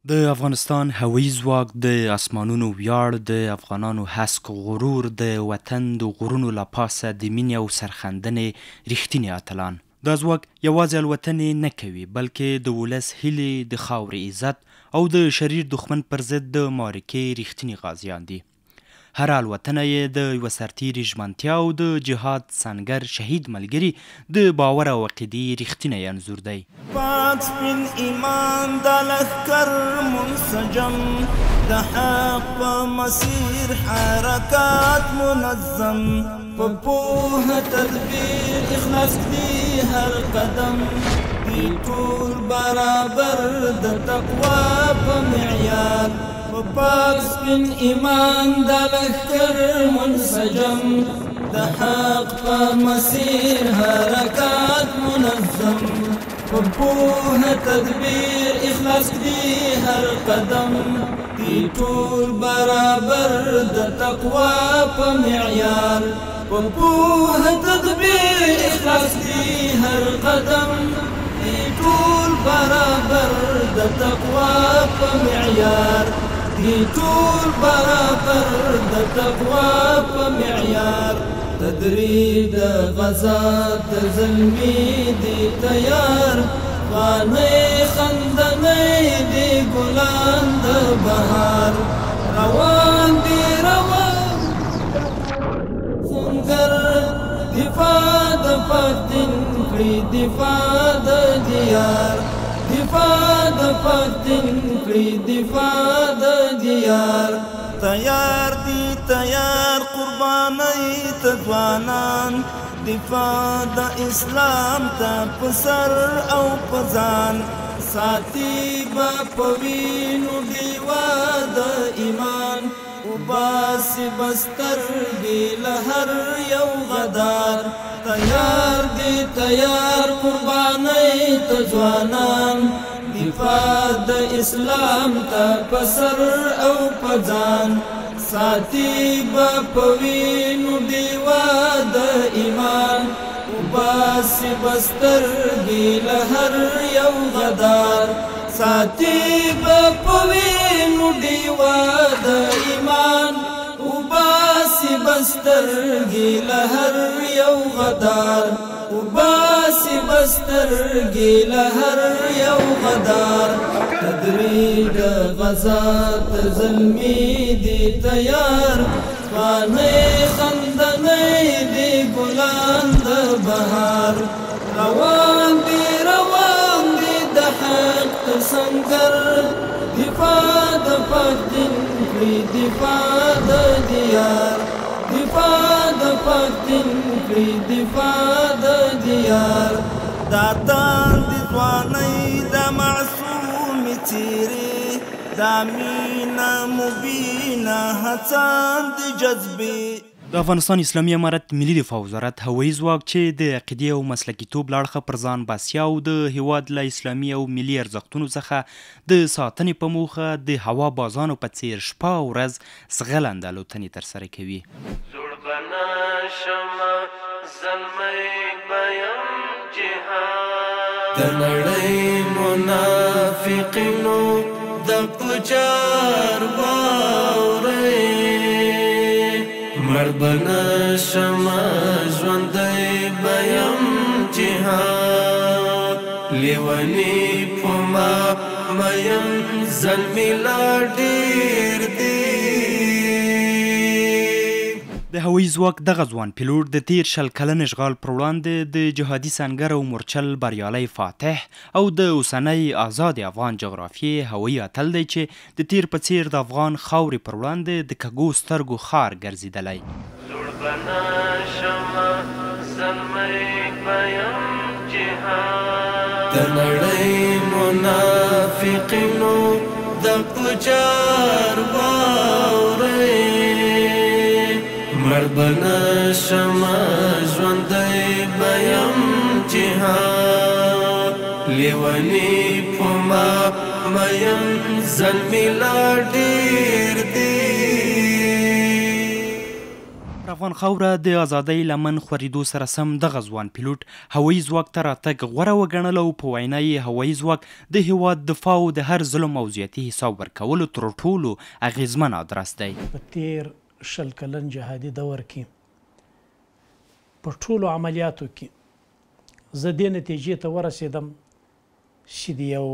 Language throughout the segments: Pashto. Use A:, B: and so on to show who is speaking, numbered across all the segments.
A: د افغانستان هوایي ځواک د اسمانونو ویاړ، د افغانانو هسک غرور، د وطن د غرونو له پاسه د مینې او سرښندنې رښتیني اتلان. دا ځواک یوازې الوتنې نه کوي، بلکې د ولس هیلې، د خاورې عزت او د شریر دښمن پر ضد د معرکې رښتیني غازیان دي. هر الوتنه یې د یوه سرتیري ژمنتیا او د جهاد سنګر شهید ملګري د باور او عقیدې رښتینی انځور دی.
B: پاک سپین ایمان د لښکر منسجم، د حق په مسیر حرکات منظم، په پوهه تدبیر اخلاص کړي هر قدم، دی ټول برابر د تقوا په معیار، په پاک سپین ایمان د لښکر منسجم، د حق په مسیر حرکات منظم، په پوهه تدبیر اخلاص کړي هر قدم، دی ټول برابر د تقوا په معیار، په پوهه تدبیر اخلاص کړي هر قدم، دی ټول برابر د تقوا په معیار، دی ټول برابر د تقوا په معیار، تدریب د غزا د زلمی دی تیار، غانې خندنې دی ګلان د بهار، روان دی روان سنګر، دفاع د پاک دین کړي دفاع د دیار، دفاع د پاک دین کړي دفاع د دیار، تیار دی تیار قربانۍ ته ځوانان، دفاع د اسلام ته په سر او په ځان، ساتي به په وینو ډیوه د ایمان، وباسي به سترګې له هر یو غدار، تیار دی تیار قربانۍ ته ځوانان، دفاع د اسلام ته په سر او په ځان، ساتي به په وینو ډیوه د ایمان، وباسي به سترګې له هر یو غدار، ساتي به په وینو ډیوه د ایمان، وباسي به سترګې له هر یو غدار، وباسي به سترګې له هر یو غدار، تدریج غزا ته زلمی دی تیار، غانې خندنې دی ګلان د بهار، روان دی د حق تر سنګر، دفاع د پاک دین کړي دفاع د دیار، دفاع د پاک دین کړي دفاع د دیار، دا تاند ځوانۍ د معصومې څېرې، دا مینه مبینه هڅاند جذبې.
A: د افغانستان اسلامي امارت ملي دفاع وزارت هوایي ځواک چې د عقیدې او مسلکیتوب له اړخه پر ځان باسیا او د هیواد له اسلامي او ملي ارزښتونو څخه د ساتنې په موخه د هوا بازانو په څیر شپه او ورځ زغلنده الوتنې ترسره کوي.
C: زوړ به نه شمه زلمی به یم جهاد، د نړۍ منافقینو د پجار واورئ، مړ به نه شمه ژوندی به یم جهاد، لیوني په ما مین زلمي لا ډېر دی.
A: د هوایي ځواک دغه ځوان پیلوټ د تیر 20 کلن اشغال پر وړاندې د جهادي سنګر او مورچل بریالی فاتح او د اوسنۍ آزاد افغان جغرافیې هوایي اتل دی چې د تیر په څیر د افغان خاورې پر وړاندې د کږو سترګو خار ګرځېدلی.
C: زوړ به نه شمه زلمی به یم جهاد، د نړۍ منافقینو د پجار واورئ، مړ به نه شمه ژوندی به یم جهاد، لیوني په ما مین زلمي لا ډېر دی.
A: پر افغان خاوره د ازادۍ لمن خورېدو سره سم دغه ځوان پیلوټ هوایي ځواک ته راتګ غوره وګڼل او په وینا یې هوایي ځواک د هیواد دفاع او د هر ظلم او زیاتي حساب ورکولو تر ټولو اغیزمن ادرس دی.
D: په تیر 20 کلن جهادي دور کې په ټولو عملیاتو کې زه دې نتیجې ته ورسېدم چې د یو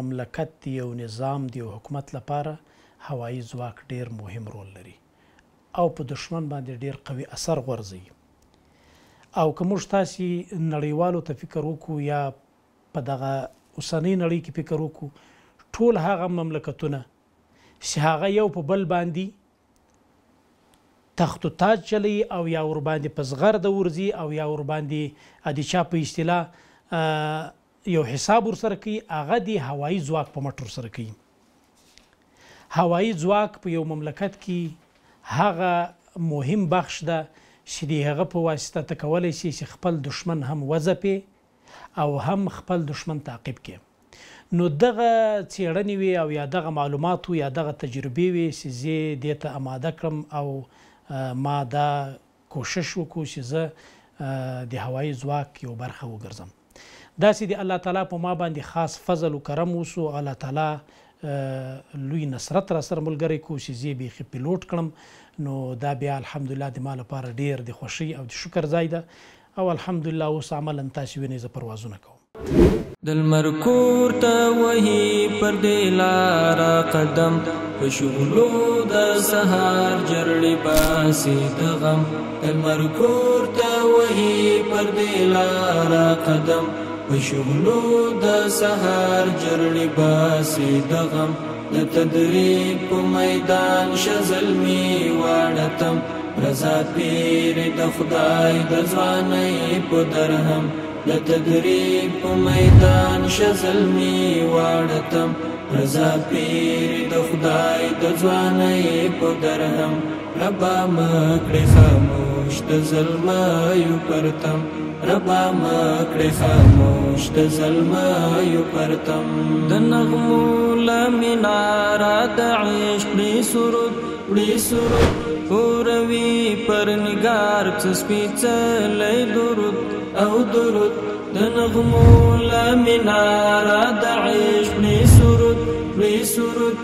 D: مملکت د یو نظام د یو حکومت لپاره هوایي ځواک ډیر مهم رول لري او په دشمن باندې ډیر قوي اثر غورځوي. او که موږ تاسې نړیوالو ته فکر وکړو یا په دغه اوسنۍ نړۍ کې فکر وکړو، ټول هغه مملکتونه چې هغه یو په بل باندې تخت و تاج چلی او یا ورباندې په زغرده ورځي او یا ورباندې د چا په اصطلاح یو حساب ورسره کوي، هغه د هوایي ځواک په مټ ورسره کوي. هوایي ځواک په یو مملکت کې هغه مهم بخش ده چې د هغه په واسطه ته کولی شي چې خپل دشمن هم وځپي او هم خپل دشمن تعقیب کړي. نو دغه څېړنې وي او یا دغه معلومات یا دغه تجربې وي چې زه دې ته اماده کړم او ما دا کوشش وکړو چې زه د هوایي ځواک یو برخه وګرځم. داسې د الله تعالی په ما باندې خاص فضل و کرم وسو. الله تعالی لوی نصرت را سره ملګری کو چې زه بیخي پیلوټ کړم. نو دا بیا الحمدلله د ما لپاره ډیر د خوښۍ او د شکر ځای ده او الحمدلله اوس عملا تاسې وینئ زه پروازونه کوم.
C: د لمر کور ته وهي پر دې لاره قدم، په شغلو د سهار جرړې باسي د غم. د لمر کور ته وهي پر دې لاره قدم، په شغلو د سهار جرړې باسي د غم. د تدریب په میدان شزلمي واړتم، رضا پیر د خدای د ځوانۍ په درهم. د تدریب په میدان شزلمي واړتم، رضا پیر د خدای د ځوانۍ په درهم. ربا مکړې خاموش د ظلمایو پرتم، ربا مکړې خاموش د ظلمایو پرتم. د نغمو لمناره د عشق وړي سرود وړي سرود اوروي پر نگار څه سپېڅلی درود او درود. د نغمو لمناره د عشق وړي سرود وړي سرود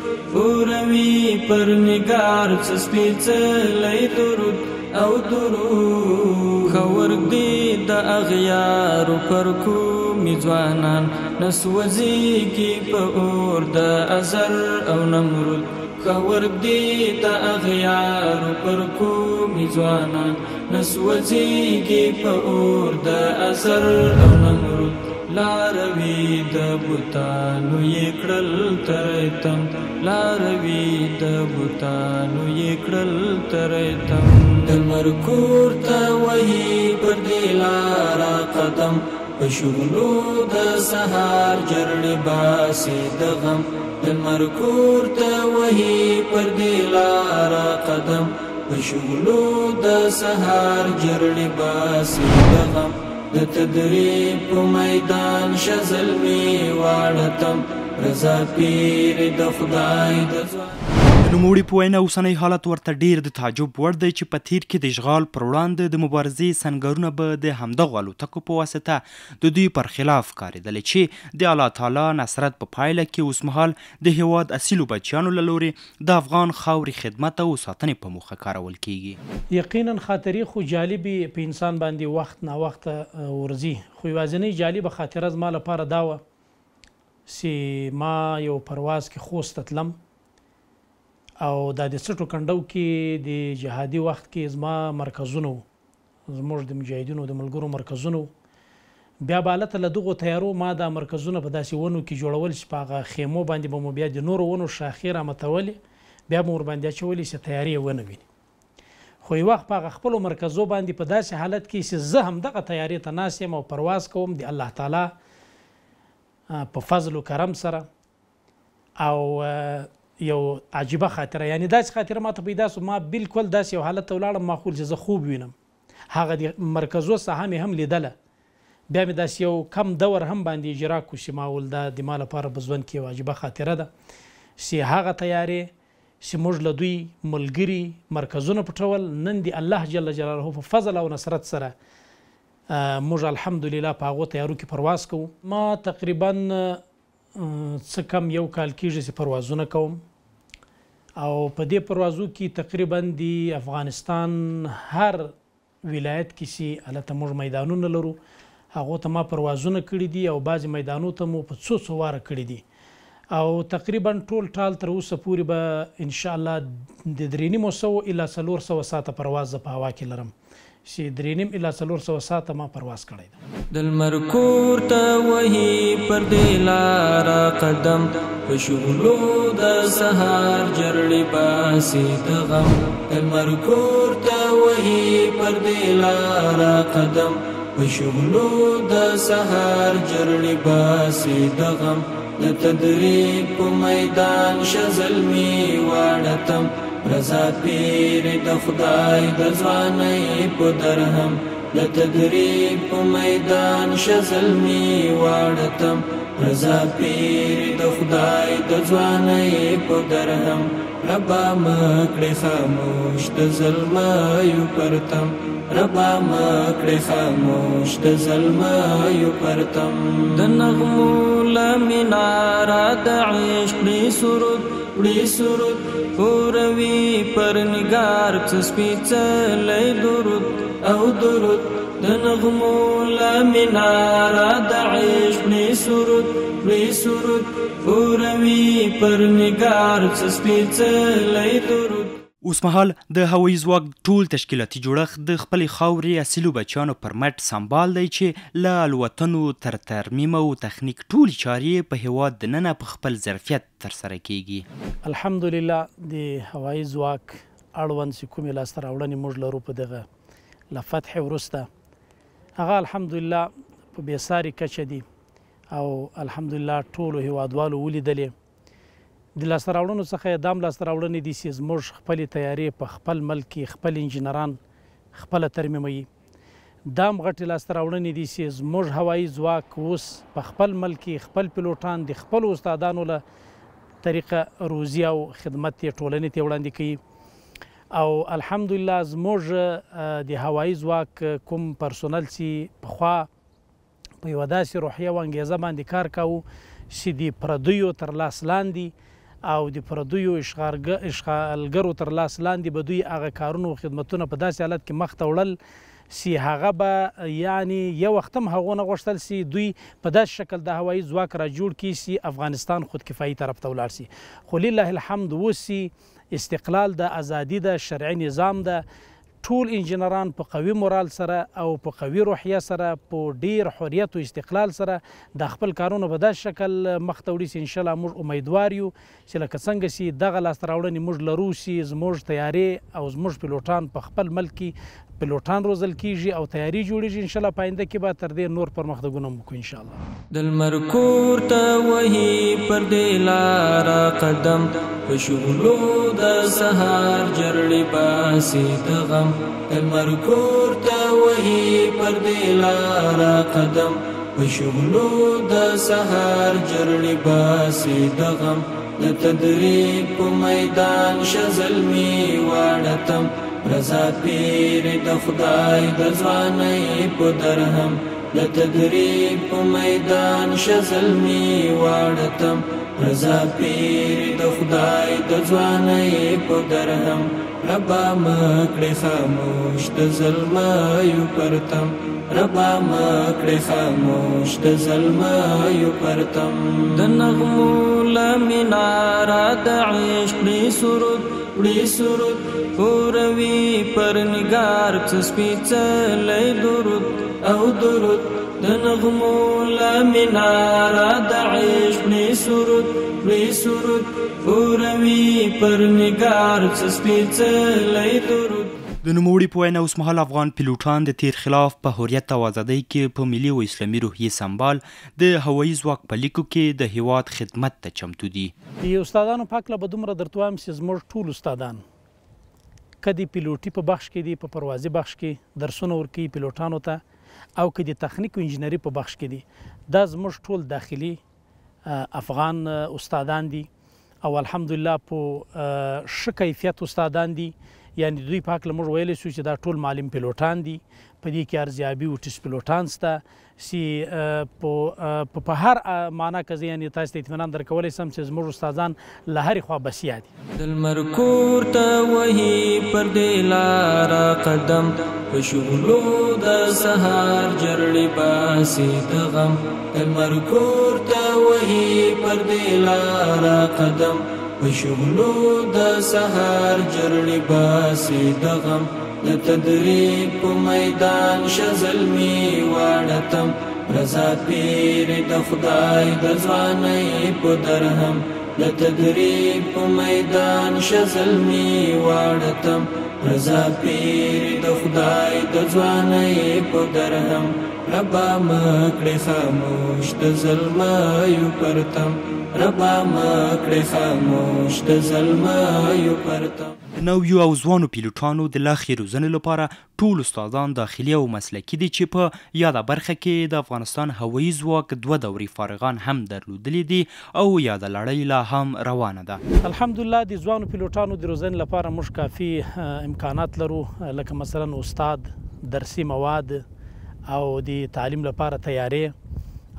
C: اوروي پر نگار څه سپېڅلی درود او درود. خورګ دی د اغیارو پر کومې ځوانان نسوځېږي په اور د ازل او نمرود. خورګ دی د اغیارو پر کومې ځوانان نسوځېږي په اور د ازل او نمرود. لاروي د بوتانو یې کړل تر تم، لاروي د بوتانو یې کړل تر تم. د لمر کور ته وهي پر دې لاره قدم، په شغلو د سهار جرړې باسي د غم. د لمر کور ته وهي پر دې لاره قدم، په شغلو د سهار جرړې باسي د غم. د تدریب په میدان شزلمي واړتم، رضا پیر د خدای د ځوانۍ.
A: د نوموړي په وینا اوسنی حالت ورته ډیر د تعجب وړ دی چې په تیر کې د اشغال پر وړاندې د مبارزې سنګرونه به د همدغو الوتکو په واسطه د دوی پر خلاف کارېدلې چې د الله تعالی نصرت په پایله کې اوسمهال د هیواد اصیلو بچیانو له لورې د افغان خاورې خدمت او ساتنې په موخه کارول کیږي.
D: یقینا خاطرې خو جالبې په انسان باندې وخت نا وخت ورځي، خو یوازینۍ جالبه خاطره زما لپاره دا وه چې ما یو پرواز کې خوست ته تلم او دا د سټو کنډو کې د جهادي وخت کې زما مرکزونه وو، زموږ د مجاهدینو د ملګرو مرکزونه وو. بیا به هلته له دغو تیارو ما دا مرکزونه په داسې ونو کې جوړول چې په هغه خیمو باندې به مو بیا د نورو ونو شاخې رامتولې، بیا به مو ورباندې اچولې چې تیارې یې ونه ویني. خو یو وخت په هغه خپلو مرکزو باندې په داسې حالت کې چې زه همدغه تیارې ته ناست یم او پرواز کوم د الله تعالی په فضل و کرم سره. او یو عجیبه خاطره، یعنی داسې خاطره ما ته پیدا سو، ما بالکل داسې یو حالت ته ولاړم ما خول چې زه خوب وینم. هغه د مرکزو ساحه مې هم لیدله. بیا مې داسې یو کم دور هم باندې اجرا کړو چې ما ول دا د ما لپاره په ژوند کې یو عجیبه خاطره ده چې هغه تیارې چې موږ له دوی ملګري مرکزونه پټول. نن د الله جل جلاله په فضل او نصرت سره موږ الحمدلله په هغو تیارو کې پرواز کوو. ما تقریبا څه کم 1 کال کېږي چې پروازونه کوم او په دې پروازو کې تقریبا د افغانستان هر ولایت کې چې هلته موږ میدانونه لرو هغو ته ما پروازونه کړي دي او بعضې میدانو ته مو په څو واره کړي دي او تقریبا ټول ټال تر اوسه پورې به انشاءالله د 350 الی 400 ساعته پرواز په هوا کې لرم چې 3.5 الی 400 ساعته ما پرواز کړی دی.
C: د لمر کور ته وهي پر دې لاره قدم په شغلو د سهار جرړې باسي د غم. د لمر کور ته وهي پر دې لاره قدم په شغلو د سهار جرړې باسي د غم. د تدریب په میدان شزلمی واړتم رضا پیر د خدای د ځوانۍ په درهم. د تدریب په میدان شزلمی واړتم رضا پیر د خدای د ځوانۍ په درهم. ربا مکړې خاموش د ظلمایو پرتم ربا مکړې خاموش د ظلمایو پرتم. د نغمو له مناره د عشق وړي سرود اوروي پر نگار څه سپېڅلی درود او درود. د نغمو له مناره د عشق وړي سرود اوروي پر نگار څه سپېڅلی درود.
A: اوسمهال د هوایي ځواک ټول تشکیلاتي جوړښت د خپلې خاورې اصلو بچیانو پر مټ سمبال دی چې له الوتنو تر ترمیم او تخنیک ټولې چارې په هیواد دننه په خپل ظرفیت ترسره کیږي.
D: الحمدلله د هوایي ځواک اړوند چې کومې لاسته راوړنې موږ لرو په دغه له فتح وروسته هغه الحمدلله په بېساري کچه دي او الحمدلله ټولو هیوادوالو ولیدلې. د لاسته راوړنو څخه دام لاسته راوړنې دي چې زموږ خپلې تیارې په خپل ملک کې خپل انجینران خپله ترمیموي. دام غټې لاسته راوړنې دي چې زموږ هوایي ځواک اوس په خپل ملک کې خپل پیلوټان د خپلو استادانو له طریقه روزي او خدمت یې ټولنې ته وړاندې کوي. او الحمدلله زموږ د هوایي ځواک کوم پرسونل چې پخوا په یوه داسې روحیه او انګیزه باندې کار کوو چې د پردیو تر لاس لاندې او د پردیو اشغالګرو تر لاس لاندې به دوی هغه کارونه او خدمتونه په داسې حالت کې مخ ته وړل چې هغه به یعنی یو وخت هم هغو نه غوښتل چې دوی په داسې شکل د هوایي ځواک را جوړ کړي چې افغانستان خودکفایي طرف ته ولاړ شي. خو لله الحمد اوس استقلال د ازادي د شرعي نظام د ټول انجینران په قوي مورال سره او په قوي روحیه سره په ډیر حریت او استقلال سره د خپل کارونو په داسې شکل مخ ته وړي چې انشاءالله موږ امیدوار یو چې لکه څنګه چې دغه لاسته راوړنې موږ لرو چې زموږ تیارې او زموږ پیلوټان په خپل ملک کې پیلوټان روزل کیږي او تیاری جوړیږي انشاءالله په آینده کې به تر دې نور پرمختګونه وکړو انشاءالله.
C: د لمر کور ته وهي پر دې لاره قدم په شغلو د سهار جرړې باسي د غم. د لمر کور ته وهي پر دې لاره قدم په شغلو د سهار جرړې باسي د غم. د تدریب په میدان شزلمی واړتم رضا پیر د خدای د ځوانۍ په درهم. د تدریب په میدان شزلمی واړتم رضا پیر د خدای د ځوانۍ په درهم. ربا مکړې خاموش د ظلمایو پرتم ربا مکړې خاموش د ظلمایو پرتم. د نغمو له مناره د عشق وړي سرود اوروي پر نگار څه سپېڅلی درود او درود. د نغمو له مناره د عشق وړي سرود اوروي پر نگار څه سپېڅلی درود.
A: د نوموړي په وینا اوسمهال افغان پیلوټان د تیر خلاف په حریت او ازادۍ کې په ملي او اسلامي روحیې سمبال د هوایي ځواک په لیکو کې د هیواد خدمت ته چمتو دي.
D: د استادانو په هکله به دومره درته وایم چې زموږ ټول استادان که د پیلوټي په بخش کې دي په پروازي بخش کې درسونه ورکوي پیلوټانو ته او که د تخنیک او انجینري په بخش کې دي دا زموږ ټول داخلي افغان استادان دي او الحمدلله په ښه کیفیت استادان دي. یعنې دوی په هکله موږ ویلی سو چې دا ټول معلم پیلوټان دي. په دې کې ارزیابي او ټیسټ پیلوټان شته چې په هر معنا که زه یعنې تاسو ته اطمینان درکولی سم چې زموږ استادان له هرې خوا بسیا دي.
C: د لمر کور ته وهي پر دې لاره قدم په شغلو د سهار جرړې باسي د غم. د لمر کور ته وهي پر دې لاره قدم په شغلو د سهار جرړې باسي د غم. د تدریب په میدان شزلمی واړتم رضا پیر د خدای د ځوانۍ په درهم. د تدریب په میدان شزلمی واړتم رضا پیر د خدای د ځوانۍ په درهم. ربا مکړې خاموش د ظلمایو پرتم. ربا مکړې خاموش د ظلمایو پرتم.
A: د نویو او ځوانو پیلوټانو د لا ښې روزنې لپاره ټول استادان داخلي او مسلکي دي چې په یاده برخه کې د افغانستان هوایي ځواک 2 دورې فارغان هم درلودلي دي او یاده لړۍ لا هم روانه ده.
D: الحمدلله د ځوانو پیلوټانو د روزنې لپاره موږ کافي امکانات لرو، لکه مثلا استاد، درسي مواد او د تعلیم لپاره تیاری.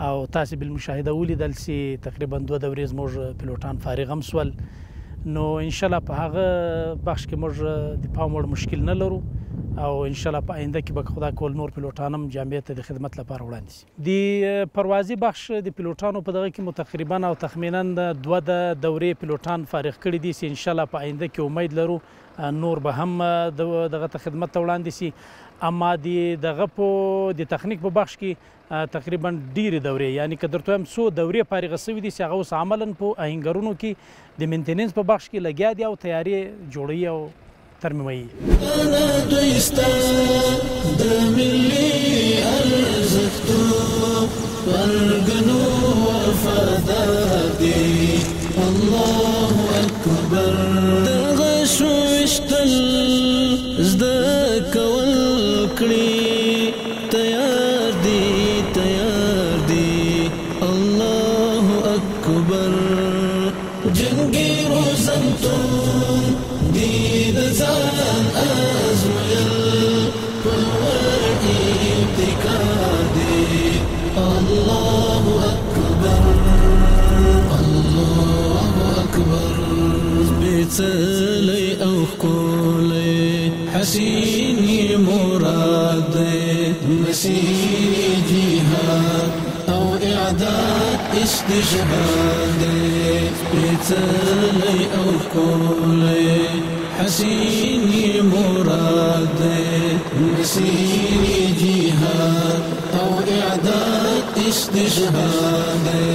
D: او تاسو بالمشاهده ولیدل چې تقریبا 2 دورې زموږ پیلوټان فارغ هم سول. نو انشاءالله په هغه بخش کې موږ د پام وړ مشکل نه لرو او انشاءالله په آینده کې به خدا کول نور پیلوټان هم جامعې ته د خدمت لپاره وړاندې شي. د پروازي بخش د پیلوټانو په دغه کې مو تقریبا او تخمینا 2 دورې پیلوټان فارغ کړي دي چې انشاءالله په آینده کې امید لرو نور به هم دغه ته خدمت ته وړاندې شي. اما د تخنیک په بخش کې تقریبا ډیرې دورې، یعنی که درته وایم څو دورې فارغه شوي دي چې هغه اوس عملا په آهنګرونو کې د مینټیننس په بخش کې لګیا دي او تیاری جوړوي او ترمیموي.
B: انا دوی ستا د ملي ارزښتو ورګنو وفادار دي. الله اکبر. دغه شوشتل زده کول کړي تیار دي. الله اکبر. جنگی روزنتون دی د ځان ازمایل پر ابتکار دی. الله اکبر. الله اکبر. سپېڅلی او ښکلی حسینی مراد دی. مسیری جهاد او اعداد استشهاد دی. سپېڅلی او ښکلی حسینی مراد دی. مسیری جهاد او اعداد استشهاد دی.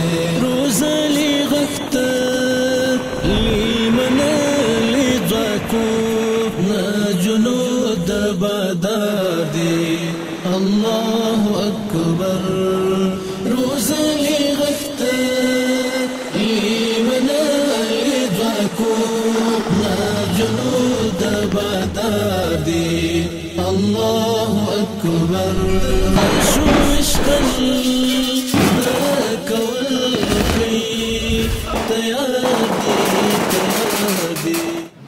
B: روزلی غفته لیمنلی ځواکو نه جنود بدار دی. الله اکبر. روزلی غفته لیمنلی ځواکو نه جنود بدار دی. الله اکبر. شوشتل کول کوي تیار دي.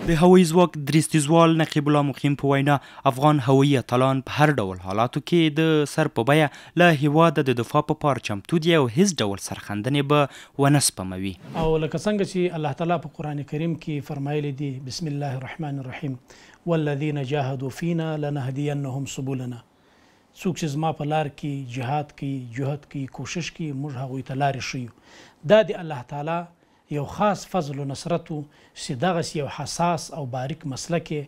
A: د هوایي ځواک درستیزوال نقیب الله مقیم په وینا افغان هوایي اتلان په هر ډول حالاتو کې د سر په بیه له هیواده د دفاع په پار چمتو دي او هیڅ ډول سرښندنې به ونه سپموي.
D: او لکه څنګه چې الله تعالی په قرآن کریم کې فرمایلی دي بسم الله الرحمن الرحیم والذین جاهدوا فینا لنهدینهم سبلنا. څوک چې زما په لار کې جهاد کوي، جهد کوي، کوشش کوي، موږ هغوی ته لارې ښیو. دا د الله تعالی یو خاص فضل و نصرت و چې دغسې یو حساس او باریک مسله کې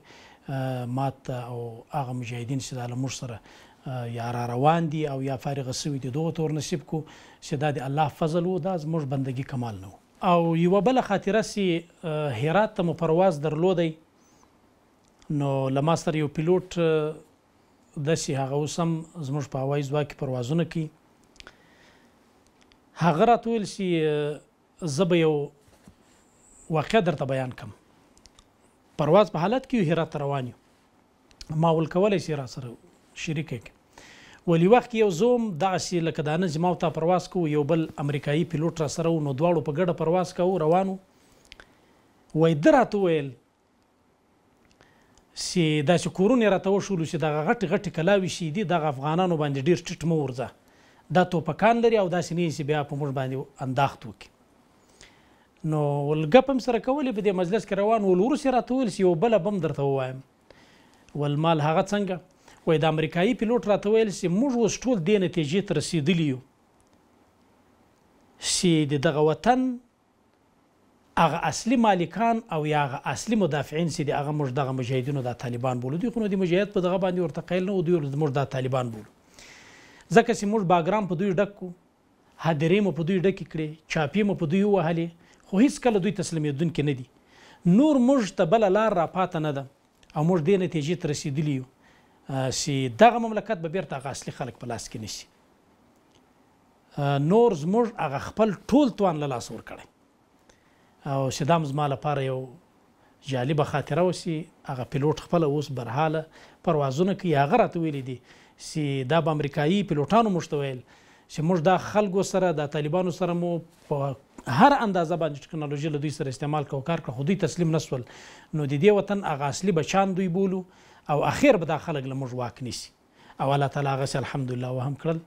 D: مات او هغه مجاهدین چې دا له موږ سره یا را روان دي او یا فارغه شوي دي دغو ته ورنصیب کو چې دا د الله فضل و، دا زموږ بندګي کمال نه و. او یوه بله خاطره چې هرات ته مو پرواز درلودی، نو له ما سره یو پیلوټ داسې هغه اوس هم زموږ په هوایي ځواک کې پروازونه کوي. هغه راته ویل چې زه به یو واقعه درته بیان کړم. پرواز په حالت کې یو هرات ته روان یو، ما ول کولی شي را سره شریک کړي. ولې وخت کې یو زه هم دغسې لکه دا نه چې ما او تا پرواز کوو، یو بل امریکایي پیلوټ را سره و، نو دواړو په ګډه پرواز کوو، روانو. وایي ده راته وویل چې داسې کورونه یې راته وښولو چې دغه غټې غټې کلاوې چې دي دغه افغانانو باندې ډېر ټیټ مه ورځه دا توپکان لري او داسې نه چې بیا په موږ باندې انداخت وکړي نو ول ګپ هم سره کولې په دې مجلس کې روان ول وروسته یې راته وویل چې یو بله بم درته ووایم ول مال هغه څنګه وایي د امریکایي پیلوټ راته ویل چې موږ اوس ټول دې نتیجې ته رسېدلي یو چې د دغه وطن هغه اصلي مالکان او یا هغه اصلي مدافعین چې دي هغه موږ دغه مجاهدینو دا طالبان بولو دوی خو نو د مجاهد په دغه باندې ورته قیل نه و دوی موږ دا طالبان بولو ځکه چې موږ باګرام په دوی ډک کړو هدیرې مو په دوی ډکې کړې چاپې مو په دوی ووهلې خو هېڅکله دوی تسلیمېدونکي نه دي نور موږ ته بله لار راپاته نه ده او موږ دې نتیجې ته رسېدلي یو چې دغه مملکت به بیرته هغه اصلي خلک په لاس کې نیسي نور زموږ هغه خپل ټول توان له لاسه ورکړی او چې دا زما لپاره یو جالبه خاطره وسي هغه پیلوټ خپله اوس برحاله پروازونه کوي هغه راته ویلي دي چې دا به امریکایي پیلوټانو موږ ته ویل چې موږ دا خلکو سره د طالبانو سره مو په هر اندازه باندې ټکنالوژي له دوی سره استعمال کوو کار کړه خو دوی تسلیم نه سول نو د دې وطن هغه اصلي بچان دوی بولو او اخر به دا خلک له موږ واک نیسي او الله تعالی هغسې الحمدلله وهم کړل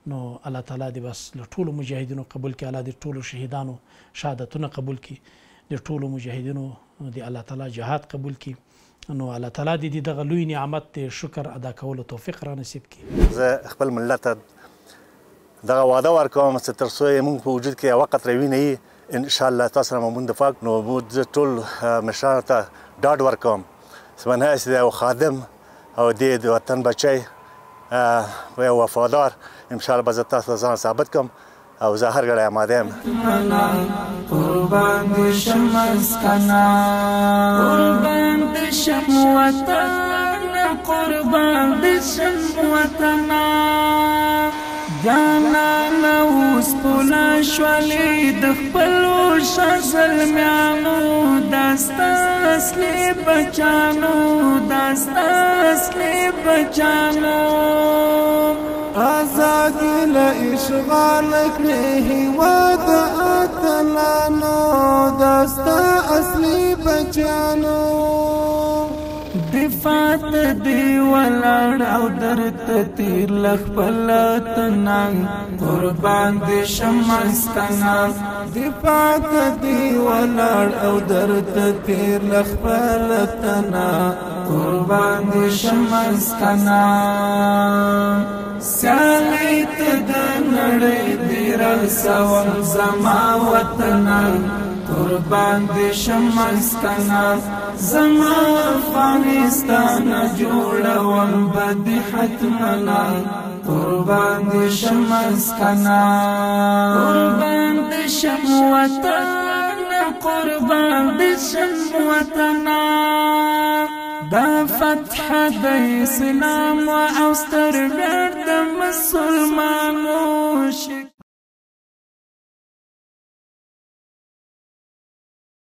D: نو الله تعالی دې بس له ټولو مجاهدینو قبول کړي الله دې ټولو شهیدانو شهادتونه قبول کړي د ټولو مجاهدینو دې الله تعالی جهاد قبول کړي نو الله تعالی دې دغه لوی نعمت شکر ادا کولو توفیق را نصیب کړي
E: زه خپل ملت ته دغه وعده ورکوم چې تر څو یې موږ په وجود کې یوه قطره وینه وي انشاءالله تاسو سره مو دفاع نو زه ټول مشرانو ته ډاډ ورکوم چې من هسې د یو خادم او دې د وطن بچی یو وفادار انشاءالله به زه تاسو ته ځان ثابت کړم او زه هر ګړی آماده یم
C: قربان دې شم مسکنه قربان دې شم وطن قربان دې شم وطن جانانه اوس پوله شولې د خپلو ښه زلمیانو دا ستا اصلي بچانو دا ستا اصلي بچانو
B: آزادي له اشغال کړې هېواد د اتلانو دا ستا اصلي بچانو
C: دفاع ته دې ولاړ او درته تیر له خپل تنه قربان دې شم مسکنه
B: دفاع ته دې ولاړ او درته تیر له خپل تنه
C: قربان دې شم مسکنه سیالۍ ته د نړۍ دې رسوم زما وطنه قربان دې شم مسکنه زما افغانستان جوړوم به دې حتمنا قربان دې شم مسکنه قربان دې شم وطن قربان دې شم وطن دا فتح د اسلام او ستر